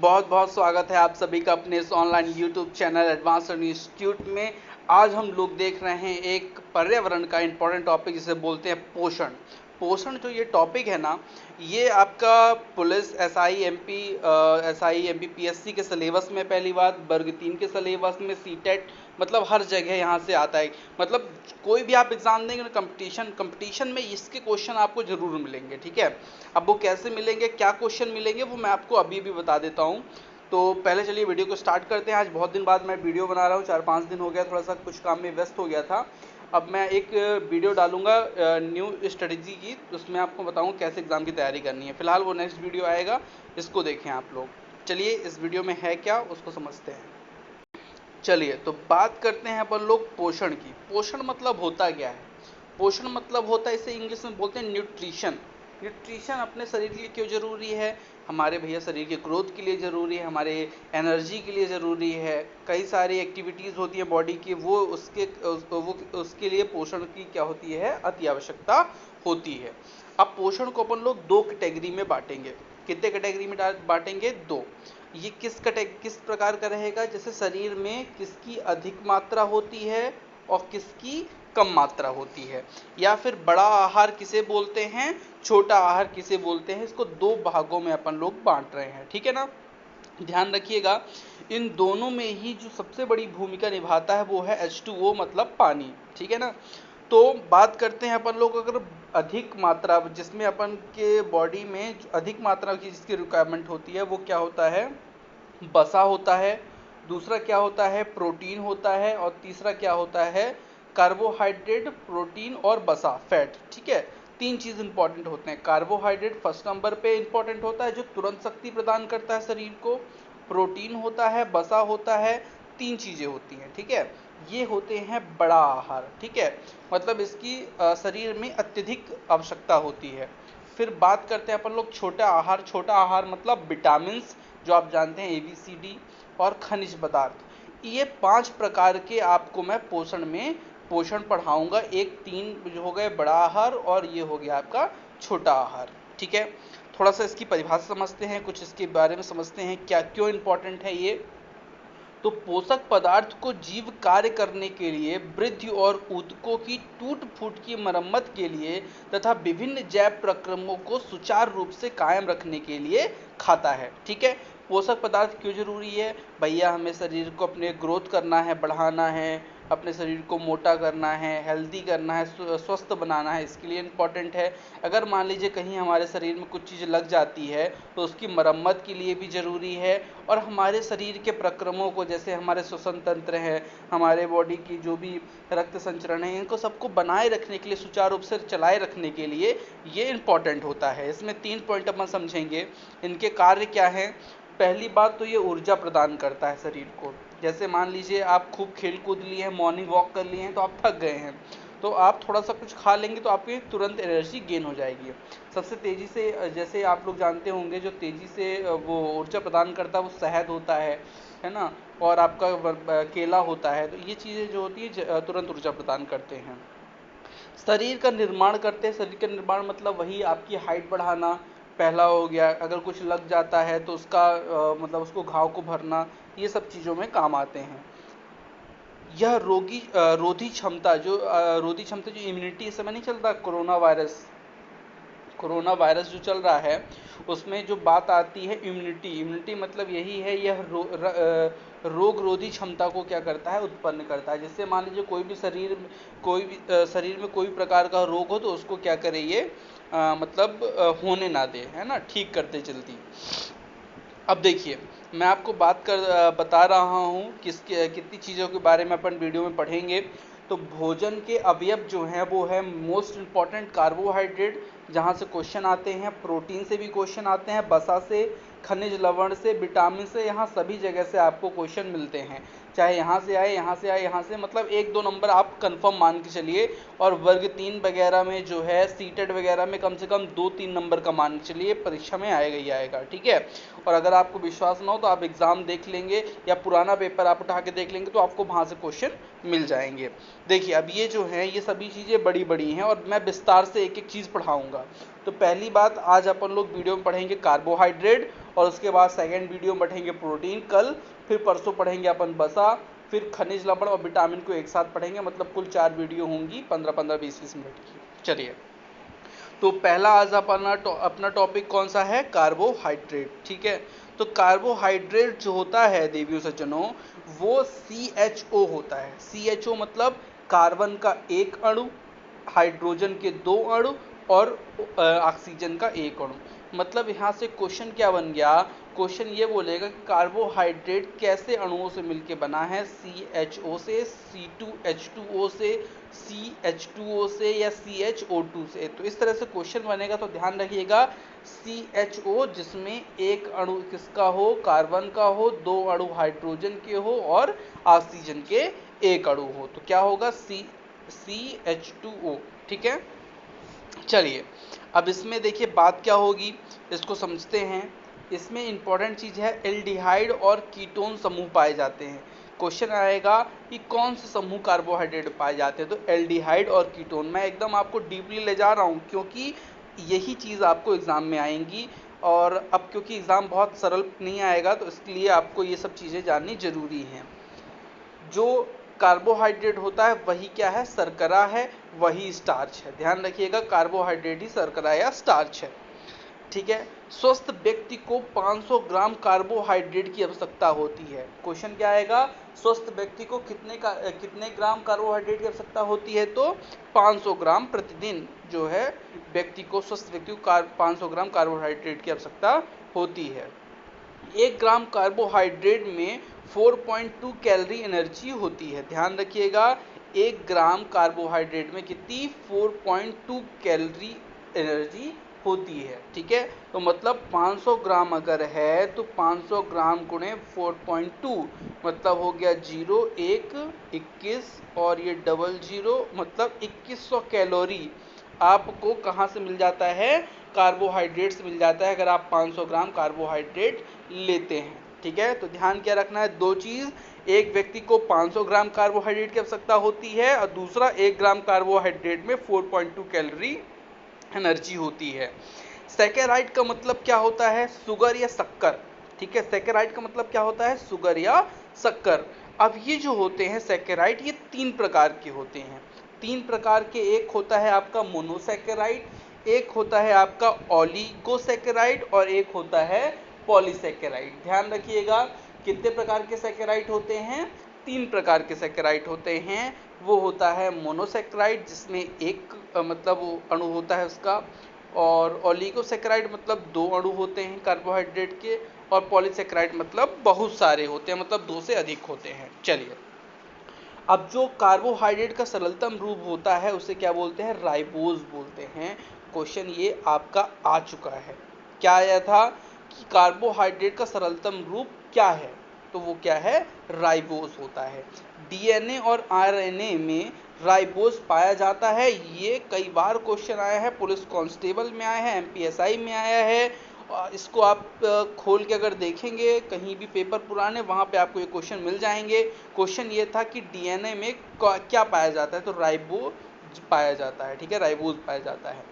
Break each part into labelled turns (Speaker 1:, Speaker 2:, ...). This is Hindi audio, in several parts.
Speaker 1: बहुत बहुत स्वागत है आप सभी का अपने इस online YouTube channel advance learning institute में। आज हम लोग देख रहे हैं एक पर्यावरण का इम्पोर्टेंट टॉपिक जिसे बोलते हैं पोषण। पोषण जो ये टॉपिक है ना, ये आपका पुलिस एसआई एमपी पीएससी के सिलेबस में पहली बात, वर्ग 3 के सिलेबस में, सीटेट, मतलब हर जगह यहाँ से आता है। मतलब कोई भी आप एग्जाम देंगे ना, कंपटीशन में इसके क्वेश्चन आपको जरूर मिलेंगे। ठीक है, अब वो कैसे मिलेंगे, क्या क्वेश्चन मिलेंगे, वो मैं आपको अभी भी बता देता हूँ। तो पहले चलिए वीडियो को स्टार्ट करते हैं। आज बहुत दिन बाद मैं वीडियो बना रहा हूँ, 4-5 दिन हो गया, थोड़ा सा कुछ काम में व्यस्त हो गया था। अब मैं एक वीडियो डालूंगा न्यू स्ट्रेटजी की, उसमें आपको बताऊँ कैसे एग्जाम की तैयारी करनी है। फिलहाल वो नेक्स्ट वीडियो आएगा, इसको देखें आप लोग। चलिए इस वीडियो में है क्या उसको समझते हैं। चलिए तो बात करते हैं अपन लोग पोषण की। पोषण मतलब होता क्या है? पोषण मतलब होता है, इसे इंग्लिश में बोलते हैं न्यूट्रिशन। न्यूट्रिशन अपने शरीर के लिए क्यों जरूरी है? हमारे भैया शरीर के ग्रोथ के लिए ज़रूरी है, हमारे एनर्जी के लिए ज़रूरी है। कई सारी एक्टिविटीज़ होती है बॉडी की, वो उसके लिए पोषण की क्या होती है, अति आवश्यकता होती है। अब पोषण को अपन लोग दो कैटेगरी में बांटेंगे। कितने कैटेगरी में बांटेंगे? दो। ये किस प्रकार का रहेगा? जैसे शरीर में किसकी अधिक मात्रा होती है और किसकी कम मात्रा होती है, या फिर बड़ा आहार किसे बोलते हैं, छोटा आहार किसे बोलते हैं। इसको दो भागों में अपन लोग बांट रहे हैं, ठीक है ना। ध्यान रखिएगा, इन दोनों में ही जो सबसे बड़ी भूमिका निभाता है वो है H2O, मतलब पानी। ठीक है ना। तो बात करते हैं अपन लोग, अगर अधिक मात्रा जिसमें अपन के बॉडी में अधिक मात्रा की जिसकी रिक्वायरमेंट होती है, वो क्या होता है? बसा होता है। दूसरा क्या होता है? प्रोटीन होता है। और तीसरा क्या होता है? कार्बोहाइड्रेट, प्रोटीन और बसा, फैट। ठीक है, तीन चीज इंपॉर्टेंट होते हैं। कार्बोहाइड्रेट फर्स्ट नंबर पे इंपॉर्टेंट होता है, जो तुरंत शक्ति प्रदान करता है शरीर को। प्रोटीन होता है, बसा होता है, तीन चीजें होती हैं। ठीक है, ये होते हैं बड़ा आहार। ठीक है, मतलब इसकी शरीर में अत्यधिक आवश्यकता होती है। फिर बात करते हैं अपन लोग छोटा आहार। छोटा आहार मतलब विटामिन, जो आप जानते हैं ABCD, और खनिज पदार्थ। ये 5 प्रकार के आपको मैं पोषण पढ़ाऊंगा। एक 3 जो हो गए बड़ा आहार, और ये हो गया आपका छोटा आहार। ठीक है, थोड़ा सा इसकी परिभाषा समझते हैं, कुछ इसके बारे में समझते हैं, क्या क्यों इंपॉर्टेंट है ये। तो पोषक पदार्थ को जीव कार्य करने के लिए, वृद्धि और ऊतकों की टूट फूट की मरम्मत के लिए तथा विभिन्न जैव प्रक्रमों को सुचारू रूप से कायम रखने के लिए खाता है। ठीक है, पोषक पदार्थ क्यों जरूरी है भैया? हमें शरीर को अपने ग्रोथ करना है, बढ़ाना है, अपने शरीर को मोटा करना है, हेल्दी करना है, स्वस्थ बनाना है, इसके लिए इम्पॉर्टेंट है। अगर मान लीजिए कहीं हमारे शरीर में कुछ चीज़ लग जाती है तो उसकी मरम्मत के लिए भी ज़रूरी है। और हमारे शरीर के प्रक्रमों को, जैसे हमारे श्वसन तंत्र है, हमारे बॉडी की जो भी रक्त संचरण है, इनको सबको बनाए रखने के लिए, सुचारू रूप से चलाए रखने के लिए ये इम्पॉर्टेंट होता है। इसमें 3 पॉइंट अपन समझेंगे, इनके कार्य क्या हैं। पहली बात तो ये ऊर्जा प्रदान करता है शरीर को। जैसे मान लीजिए आप खूब खेल कूद लिए हैं, मॉर्निंग वॉक कर लिए हैं, तो आप थक गए हैं, तो आप थोड़ा सा कुछ खा लेंगे तो आपकी तुरंत एनर्जी गेन हो जाएगी। सबसे तेज़ी से, जैसे आप लोग जानते होंगे, जो तेज़ी से वो ऊर्जा प्रदान करता है वो शहद होता है ना, और आपका केला होता है। तो ये चीज़ें जो होती है तुरंत ऊर्जा प्रदान करते हैं। शरीर का निर्माण करते हैं। शरीर का निर्माण मतलब वही आपकी हाइट बढ़ाना, पहला हो गया। अगर कुछ लग जाता है तो उसका मतलब उसको घाव को भरना, ये सब चीज़ों में काम आते हैं। यह रोधी क्षमता, जो इम्यूनिटी, इस समय नहीं चलता कोरोना वायरस जो चल रहा है, उसमें जो बात आती है इम्यूनिटी। इम्यूनिटी मतलब यही है, यह रोग रोधी क्षमता को क्या करता है, उत्पन्न करता है। जिससे मान लीजिए शरीर में कोई प्रकार का रोग हो तो उसको क्या करे ये, मतलब होने ना दे, है ना, ठीक करते जल्दी। अब देखिए, मैं आपको बता रहा हूँ कितनी चीज़ों के बारे में अपन वीडियो में पढ़ेंगे। तो भोजन के अवयव जो हैं वो है मोस्ट इम्पॉर्टेंट कार्बोहाइड्रेट, जहाँ से क्वेश्चन आते हैं। प्रोटीन से भी क्वेश्चन आते हैं, बसा से, खनिज लवण से, विटामिन से, यहाँ सभी जगह से आपको क्वेश्चन मिलते हैं। चाहे यहाँ से आए, यहाँ से आए, यहाँ से, मतलब 1-2 नंबर आप कंफर्म मान के चलिए। और वर्ग 3 वगैरह में जो है सीटेट वगैरह में कम से कम 2-3 नंबर का मान के चलिए, परीक्षा में आएगा ही आएगा, ठीक है। और अगर आपको विश्वास ना हो तो आप एग्जाम देख लेंगे या पुराना पेपर आप उठा के देख लेंगे, तो आपको वहाँ से क्वेश्चन मिल जाएंगे। देखिए अब ये जो है ये सभी चीज़ें बड़ी बड़ी हैं और मैं विस्तार से एक एक चीज़ पढ़ाऊंगा। तो पहली बात, आज अपन लोग वीडियो में पढ़ेंगे कार्बोहाइड्रेट, और उसके बाद सेकेंड वीडियो में पढ़ेंगे प्रोटीन कल, फिर परसों पढ़ेंगे अपन वसा, फिर खनिज लवण और विटामिन को एक साथ पढ़ेंगे। मतलब कुल 4 वीडियो होंगी 15-15, 20-20 मिनट की। चलिए, तो पहला आज अपना टॉपिक कौन सा है? कार्बोहाइड्रेट, ठीक है। तो कार्बोहाइड्रेट जो होता है देवियों सज्जनों, वो CHO होता है। CHO मतलब कार्बन का एक अणु, हाइड्रोजन के 2 अणु और ऑक्सीजन का 1 अणु। मतलब यहाँ से क्वेश्चन क्या बन गया? क्वेश्चन ये बोलेगा कि कार्बोहाइड्रेट कैसे अणुओं से मिलके बना है, CHO से, C2H2O से, CH2O से या CHO2 से। तो इस तरह से क्वेश्चन बनेगा, तो ध्यान रखिएगा CHO जिसमें एक अणु किसका हो? कार्बन का हो, 2 अणु हाइड्रोजन के हो और ऑक्सीजन के 1 अणु हो, तो क्या होगा? CH2O, ठीक है। चलिए अब इसमें देखिए बात क्या होगी, इसको समझते हैं। इसमें इंपॉर्टेंट चीज़ है एल्डिहाइड और कीटोन समूह पाए जाते हैं। क्वेश्चन आएगा कि कौन से समूह कार्बोहाइड्रेट पाए जाते हैं, तो एल्डिहाइड और कीटोन। मैं एकदम आपको डीपली ले जा रहा हूँ क्योंकि यही चीज़ आपको एग्ज़ाम में आएंगी, और अब क्योंकि एग्ज़ाम बहुत सरल नहीं आएगा तो इसलिए आपको ये सब चीज़ें जाननी जरूरी हैं। जो कार्बोहाइड्रेट होता है वही क्या है? शर्करा है, वही स्टार्च है। ध्यान रखिएगा, कार्बोहाइड्रेट ही शर्करा या स्टार्च है, ठीक है। स्वस्थ व्यक्ति को 500 ग्राम कार्बोहाइड्रेट की आवश्यकता होती है। क्वेश्चन क्या आएगा? स्वस्थ व्यक्ति को कितने ग्राम कार्बोहाइड्रेट की आवश्यकता होती है? तो 500 ग्राम प्रतिदिन जो है व्यक्ति को, स्वस्थ व्यक्ति को 500 ग्राम कार्बोहाइड्रेट की आवश्यकता होती है। 1 ग्राम कार्बोहाइड्रेट में 4.2 कैलोरी एनर्जी होती है। ध्यान रखिएगा, 1 ग्राम कार्बोहाइड्रेट में कितनी? 4.2 कैलोरी एनर्जी होती है, ठीक है। तो मतलब 500 ग्राम अगर है तो 500 ग्राम गुणे 4.2 मतलब हो गया 0, 1, 21 और ये डबल 0 मतलब 2100 कैलोरी आपको कहाँ से मिल जाता है? कार्बोहाइड्रेट से मिल जाता है, अगर आप 500 ग्राम कार्बोहाइड्रेट लेते हैं, ठीक है। तो ध्यान क्या रखना है? 2 चीज़, एक व्यक्ति को 500 ग्राम कार्बोहाइड्रेट की आवश्यकता होती है और दूसरा 1 ग्राम कार्बोहाइड्रेट में 4.2 कैलोरी एनर्जी होती है। सैकेराइड का मतलब क्या होता है? शुगर या शक्कर, ठीक है। सैकेराइड का मतलब क्या होता है? शुगर या शक्कर। अब ये जो होते हैं सैकेराइड, ये 3 प्रकार के होते हैं। 3 प्रकार के, एक होता है आपका मोनोसैकेराइड, एक होता है आपका ओलिगोसैकेराइड और एक होता है पॉलीसैकेराइड। ध्यान रखिएगा, कितने प्रकार के सैकेराइड होते हैं? 3 प्रकार के सैकेराइड होते हैं। वो होता है मोनोसैकेराइड जिसमें एक मतलब वो अणु होता है उसका, और ओलिगोसैकेराइड मतलब 2 अणु होते हैं कार्बोहाइड्रेट के, और पॉलीसैकेराइड मतलब बहुत सारे होते हैं, मतलब 2 से अधिक होते हैं। चलिए, अब जो कार्बोहाइड्रेट का सरलतम रूप होता है उसे क्या बोलते हैं? राइबोज बोलते हैं। क्वेश्चन ये आपका आ चुका है। क्या आया था कि कार्बोहाइड्रेट का सरलतम रूप क्या है? तो वो क्या है? राइबोज होता है। डीएनए और आरएनए में राइबोज पाया जाता है। ये कई बार क्वेश्चन आया है, पुलिस कांस्टेबल में आया है, एमपीएसआई में आया है। इसको आप खोल के अगर देखेंगे कहीं भी पेपर पुराने, वहाँ पे आपको ये क्वेश्चन मिल जाएंगे। क्वेश्चन ये था कि डीएनए में क्या पाया जाता है? तो राइबोज पाया जाता है, ठीक है, राइबोज पाया जाता है।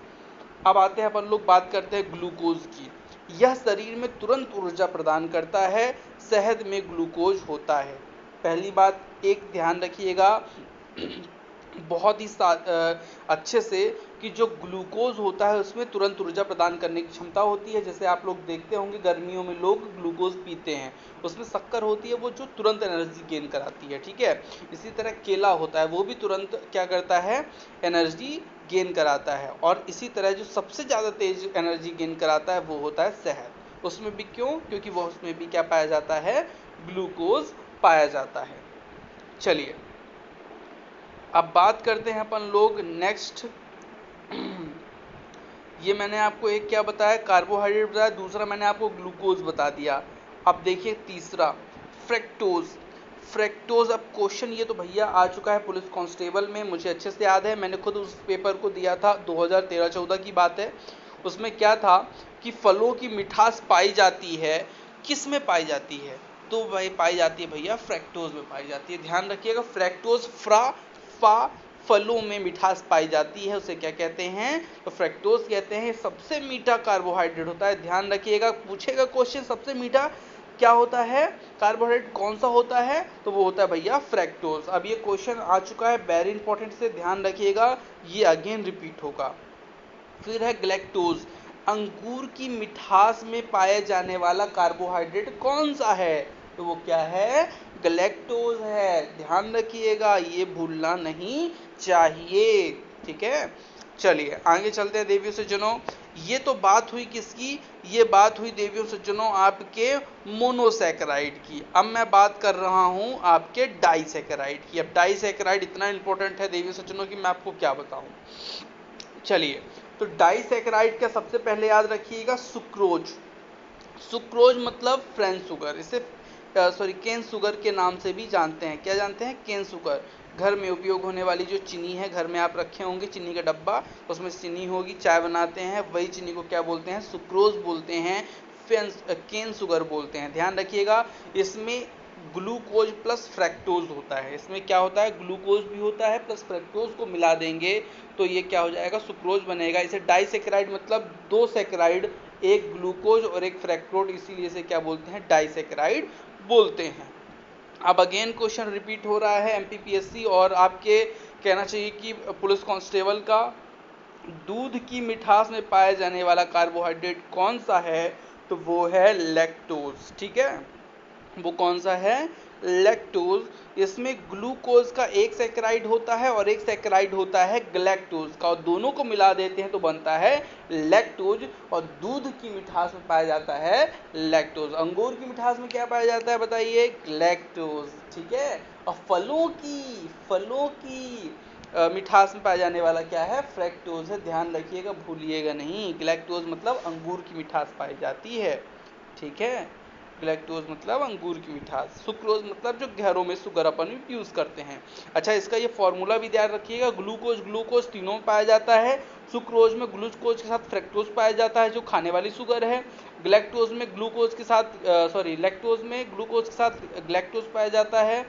Speaker 1: अब आते हैं अपन लोग बात करते हैं ग्लूकोज की। यह शरीर में तुरंत ऊर्जा प्रदान करता है। शहद में ग्लूकोज होता है। पहली बात एक ध्यान रखिएगा बहुत ही अच्छे से कि जो ग्लूकोज होता है उसमें तुरंत ऊर्जा प्रदान करने की क्षमता होती है। जैसे आप लोग देखते होंगे गर्मियों में लोग ग्लूकोज पीते हैं, उसमें शक्कर होती है वो जो तुरंत एनर्जी गेन कराती है, ठीक है। इसी तरह केला होता है, वो भी तुरंत क्या करता है? एनर्जी गेन कराता है। और इसी तरह जो सबसे ज़्यादा तेज एनर्जी गेन कराता है वो होता है शहद। उसमें भी क्यों? क्योंकि वो उसमें भी क्या पाया जाता है? ग्लूकोज पाया जाता है। चलिए अब बात करते हैं अपन लोग नेक्स्ट। ये मैंने आपको एक क्या बताया? कार्बोहाइड्रेट बताया, दूसरा मैंने आपको ग्लूकोज बता दिया। अब देखिए तीसरा फ्रक्टोज। फ्रैक्टोज। अब क्वेश्चन ये तो भैया आ चुका है पुलिस कांस्टेबल में, मुझे अच्छे से याद है, मैंने खुद उस पेपर को दिया था, 2013-14 की बात है। उसमें क्या था कि फलों की मिठास पाई जाती है, किस में पाई जाती है? तो भाई पाई जाती है भैया फ्रैक्टोज में पाई जाती है। ध्यान रखिएगा, फ्रैक्टोज फा फलों में मिठास पाई जाती है, उसे क्या कहते हैं? तो फ्रैक्टोज कहते हैं। सबसे मीठा कार्बोहाइड्रेट होता है, ध्यान रखिएगा, पूछेगा क्वेश्चन, सबसे मीठा क्या होता है, कार्बोहाइड्रेट कौन सा होता है? तो वो होता है भैया फ्रैक्टोज। अब ये क्वेश्चन आ चुका है, वेरी इंपॉर्टेंट, से ध्यान रखिएगा, ये अगेन रिपीट होगा। फिर है ग्लैक्टोज, अंगूर की मिठास में पाया जाने वाला कार्बोहाइड्रेट कौन सा है? तो वो क्या है? ग्लैक्टोज है। ध्यान रखिएगा, ये भूलना नहीं चाहिए, ठीक है। चलिए आगे चलते हैं देवियों सज्जनों। ये तो बात हुई किसकी? ये बात हुई देवियों सज्जनों आपके मोनोसैकेराइड की। अब मैं बात कर रहा हूं आपके डाइसैकेराइड की। अब डाइसैकेराइड इतना इंपॉर्टेंट है देवियों सज्जनों की मैं आपको क्या बताऊं। चलिए, तो डाइसैकेराइड का सबसे पहले याद रखिएगा सुक्रोज। सुक्रोज मतलब फ्रेंच शुगर, इसे केन शुगर के नाम से भी जानते हैं। क्या जानते हैं? Cane sugar. घर में उपयोग होने वाली जो चीनी है, घर में आप रखे होंगे चीनी का डब्बा, उसमें चीनी होगी, चाय बनाते हैं, वही चीनी को क्या बोलते हैं? सुक्रोज बोलते हैं, केन शुगर बोलते हैं। ध्यान रखिएगा, इसमें ग्लूकोज प्लस फ्रैक्टोज होता है। इसमें क्या होता है? ग्लूकोज भी होता है प्लस फ्रैक्टोज को मिला देंगे तो ये क्या हो जाएगा? सुक्रोज बनेगा। इसे डाइसैकेराइड मतलब दो सैकेराइड, एक ग्लूकोज और एक फ्रैक्टोज, इसीलिए इसे क्या बोलते हैं? डाइसैकेराइड बोलते हैं। अब अगेन क्वेश्चन रिपीट हो रहा है एमपीपीएससी और आपके कहना चाहिए कि पुलिस कांस्टेबल का, दूध की मिठास में पाया जाने वाला कार्बोहाइड्रेट कौन सा है? तो वो है लैक्टोज, ठीक है। वो कौन सा है? लैक्टोज। इसमें ग्लूकोज का एक सैकेराइड होता है और एक सैकेराइड होता है ग्लैक्टोज का, और दोनों को मिला देते हैं तो बनता है लैक्टोज। और दूध की मिठास में पाया जाता है लैक्टोज। अंगूर की मिठास में क्या पाया जाता है बताइए? लैक्टोज, ठीक है। और फलों की मिठास में पाया जाने वाला क्या है? फ्रैक्टोज है। ध्यान रखिएगा, भूलिएगा नहीं, ग्लैक्टोज मतलब अंगूर की मिठास पाई जाती है, ठीक है। ग्लैक्टोज मतलब अंगूर की मिठास, सुक्रोज मतलब जो घरों में शुगर अपन यूज करते हैं। अच्छा, इसका ये फॉर्मूला भी ध्यान रखिएगा, ग्लूकोज तीनों में पाया जाता है। सुक्रोज में ग्लूकोज के साथ फ्रैक्टोज पाया जाता है जो खाने वाली शुगर है। ग्लैक्टोज में ग्लूकोज के साथ लैक्टोज में ग्लूकोज के साथ ग्लैक्टोज पाया जाता है।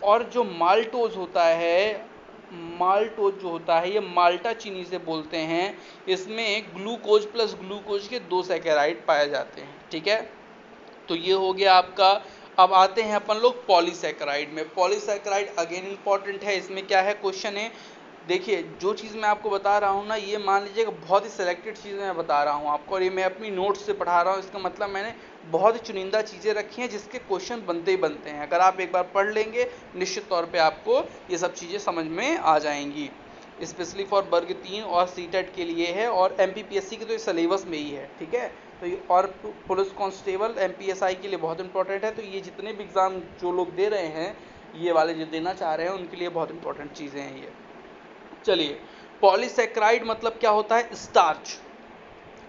Speaker 1: और जो माल्टोज होता है, माल्टोज जो होता है ये माल्टा चीनी से बोलते हैं, इसमें ग्लूकोज प्लस ग्लूकोज के दो सैकेराइड पाए जाते हैं, ठीक है। तो ये हो गया आपका। अब आते हैं अपन लोग पॉलीसैकेराइड में। पॉलीसैकेराइड अगेन इंपॉर्टेंट है। इसमें क्या है? क्वेश्चन है, देखिए जो चीज़ मैं आपको बता रहा हूँ ना, ये मान लीजिएगा बहुत ही सिलेक्टेड चीज़ें मैं बता रहा हूँ आपको, और ये मैं अपनी नोट्स से पढ़ा रहा हूँ। इसका मतलब मैंने बहुत ही चुनिंदा चीज़ें रखी हैं जिसके क्वेश्चन बनते ही बनते हैं। अगर आप एक बार पढ़ लेंगे निश्चित तौर पे आपको ये सब चीज़ें समझ में आ जाएंगी। स्पेशली फॉर वर्ग 3 और सीटेट के लिए है, और एमपीपीएससी के तो ये सिलेबस में ही है, ठीक है। तो ये और पुलिस कांस्टेबल एमपीएसआई के लिए बहुत इंपॉर्टेंट है। तो ये जितने भी एग्ज़ाम जो लोग दे रहे हैं, ये वाले जो देना चाह रहे हैं, उनके लिए बहुत इंपॉर्टेंट चीज़ें हैं ये। चलिए, पॉलीसैकेराइड मतलब क्या होता है? स्टार्च।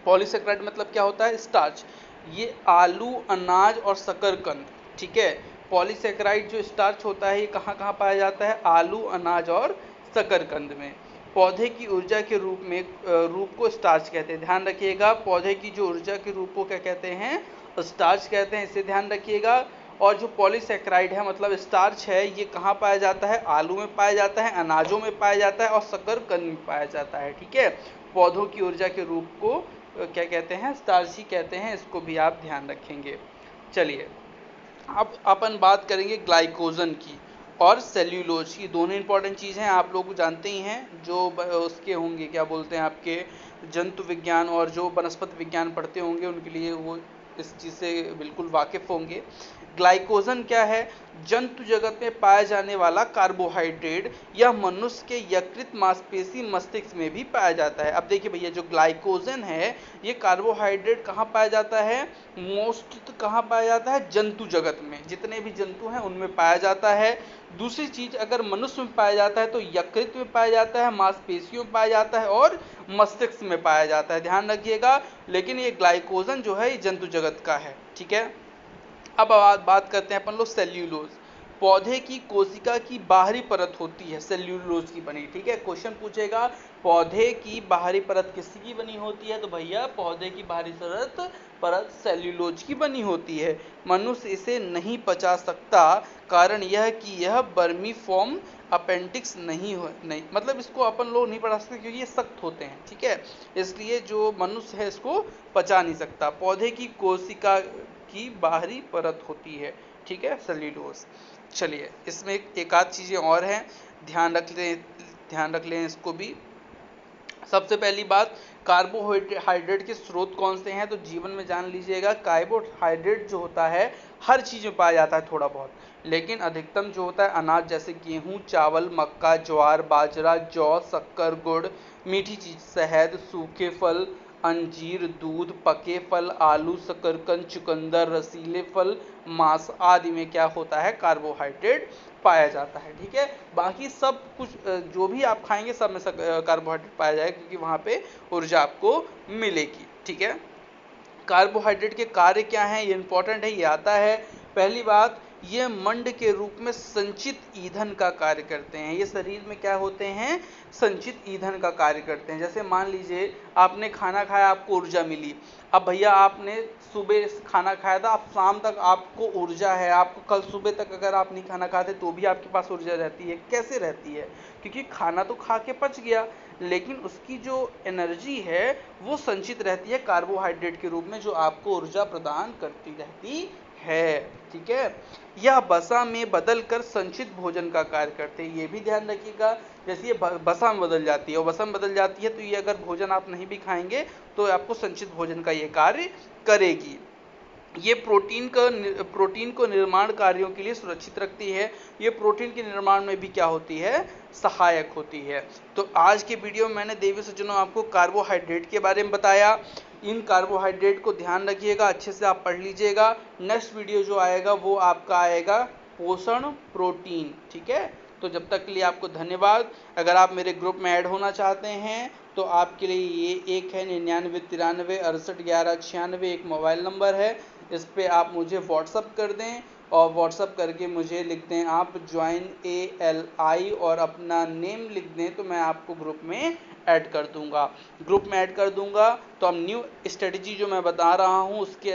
Speaker 1: पॉलीसैकेराइड मतलब क्या होता है? स्टार्च। ये आलू, अनाज और शकरकंद, ठीक है। पॉलीसैकेराइड जो स्टार्च होता है ये कहाँ कहाँ पाया जाता है? आलू, अनाज और शकरकंद में। पौधे की ऊर्जा के रूप को स्टार्च कहते हैं। ध्यान रखिएगा, पौधे की जो ऊर्जा के रूप को क्या कहते हैं? स्टार्च कहते हैं, इसे ध्यान रखिएगा। और जो पॉलीसैकेराइड है मतलब स्टार्च है, ये कहाँ पाया जाता है? आलू में पाया जाता है, अनाजों में पाया जाता है और शकरकंद में पाया जाता है, ठीक है। पौधों की ऊर्जा के रूप को क्या कहते हैं? स्टार्च ही कहते हैं, इसको भी आप ध्यान रखेंगे। चलिए, अब अपन बात करेंगे ग्लाइकोजन की और सेल्यूलोज की। दोनों इंपॉर्टेंट चीज़ हैं, आप लोग जानते ही हैं, जो उसके होंगे क्या बोलते हैं आपके जंतु विज्ञान और जो वनस्पति विज्ञान पढ़ते होंगे उनके लिए वो इस चीज़ से बिल्कुल वाकिफ़ होंगे। ग्लाइकोजन क्या है? जंतु जगत में पाया जाने वाला कार्बोहाइड्रेट, यह मनुष्य के यकृत, मांसपेशी, मस्तिष्क में भी पाया जाता है। अब देखिए भैया, जो ग्लाइकोजन है ये कार्बोहाइड्रेट कहाँ पाया जाता है? मोस्ट कहाँ पाया जाता है? जंतु जगत में, जितने भी जंतु हैं उनमें पाया जाता है। दूसरी चीज, अगर मनुष्य में पाया जाता है तो यकृत में पाया जाता है, मांसपेशियों में पाया जाता है और मस्तिष्क में पाया जाता है, ध्यान रखिएगा। लेकिन ये ग्लाइकोजन जो है ये जंतु जगत का है, ठीक है। अब बात करते हैं अपन लोग सेल्यूलोज। पौधे की कोशिका की बाहरी परत होती है सेल्यूलोज की बनी। ठीक है, क्वेश्चन पूछेगा पौधे की बाहरी परत किसकी बनी होती है, तो भैया पौधे की बाहरी परत सेल्यूलोज की बनी होती है। मनुष्य इसे नहीं पचा सकता, कारण यह कि यह वर्मीफॉर्म अपेंडिक्स नहीं मतलब इसको अपन लोग नहीं पढ़ा सकते क्योंकि ये सख्त होते हैं। ठीक है, इसलिए जो मनुष्य है इसको पचा नहीं सकता। पौधे की कोशिका की बाहरी परत होती है, ठीक है, सेल्यूलोज। चलिए इसमें एक आध चीजें और हैं, ध्यान रख लें इसको भी। सबसे पहली बात, कार्बोहाइड्रेट के स्रोत कौन से हैं, तो जीवन में जान लीजिएगा कार्बोहाइड्रेट जो होता है हर चीज में पाया जाता है थोड़ा बहुत, लेकिन अधिकतम जो होता है अनाज जैसे गेहूं, चावल, मक्का, ज्वार, बाजरा, जौ, शक्कर, गुड़, मीठी चीज शहद, सूखे फल, अंजीर, दूध, पके फल, आलू, शकरकंद, चुकंदर, रसीले फल, मांस आदि में क्या होता है, कार्बोहाइड्रेट पाया जाता है। ठीक है, बाकी सब कुछ जो भी आप खाएंगे सब में कार्बोहाइड्रेट पाया जाएगा क्योंकि वहां पे ऊर्जा आपको मिलेगी। ठीक है, कार्बोहाइड्रेट के कार्य क्या हैं, ये इंपॉर्टेंट है, ये आता है। पहली बात, ये मंड के रूप में संचित ईंधन का कार्य करते हैं। ये शरीर में क्या होते हैं, संचित ईंधन का कार्य करते हैं। जैसे मान लीजिए आपने खाना खाया, आपको ऊर्जा मिली। अब भैया आपने सुबह खाना खाया था, अब शाम तक आपको ऊर्जा है, आपको कल सुबह तक अगर आप नहीं खाना खाते तो भी आपके पास ऊर्जा रहती है। कैसे रहती है, क्योंकि खाना तो खा के पच गया, लेकिन उसकी जो एनर्जी है वो संचित रहती है कार्बोहाइड्रेट के रूप में, जो आपको ऊर्जा प्रदान करती रहती है। ठीक है, यह वसा में बदल कर संचित भोजन का कार्य करते हैं, ये भी ध्यान रखिएगा। जैसे ये वसा में बदल जाती है, और वसा में बदल जाती है तो ये अगर भोजन आप नहीं भी खाएंगे तो आपको संचित भोजन का ये कार्य करेगी। ये प्रोटीन को निर्माण कार्यों के लिए सुरक्षित रखती है। ये प्रोटीन के निर्माण में भी क्या होती है, सहायक होती है। तो आज के वीडियो में मैंने देवी सज्जनों आपको कार्बोहाइड्रेट के बारे में बताया। इन कार्बोहाइड्रेट को ध्यान रखिएगा, अच्छे से आप पढ़ लीजिएगा। नेक्स्ट वीडियो जो आएगा वो आपका आएगा पोषण प्रोटीन। ठीक है, तो जब तक के लिए आपको धन्यवाद। अगर आप मेरे ग्रुप में ऐड होना चाहते हैं तो आपके लिए ये एक है 9993681196 एक मोबाइल नंबर है, इस पे आप मुझे व्हाट्सअप कर दें और व्हाट्सअप करके मुझे लिख दें आप ज्वाइन ALI और अपना नेम लिख दें, तो मैं आपको ग्रुप में ऐड कर दूंगा। ग्रुप में ऐड कर दूंगा तो अब न्यू स्ट्रेटजी जो मैं बता रहा हूँ उसके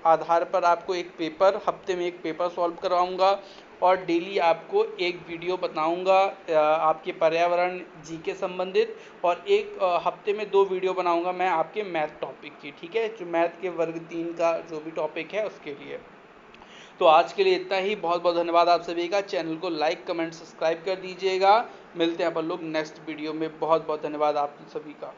Speaker 1: आधार पर आपको एक पेपर, हफ्ते में एक पेपर सॉल्व करवाऊंगा और डेली आपको एक वीडियो बताऊंगा आपके पर्यावरण जीके संबंधित, और एक हफ्ते में 2 वीडियो बनाऊंगा मैं आपके मैथ टॉपिक की। ठीक है, जो मैथ के वर्ग 3 का जो भी टॉपिक है उसके लिए। तो आज के लिए इतना ही, बहुत बहुत धन्यवाद आप सभी का। चैनल को लाइक कमेंट सब्सक्राइब कर दीजिएगा। मिलते हैं अपन लोग नेक्स्ट वीडियो में। बहुत बहुत धन्यवाद आप सभी का।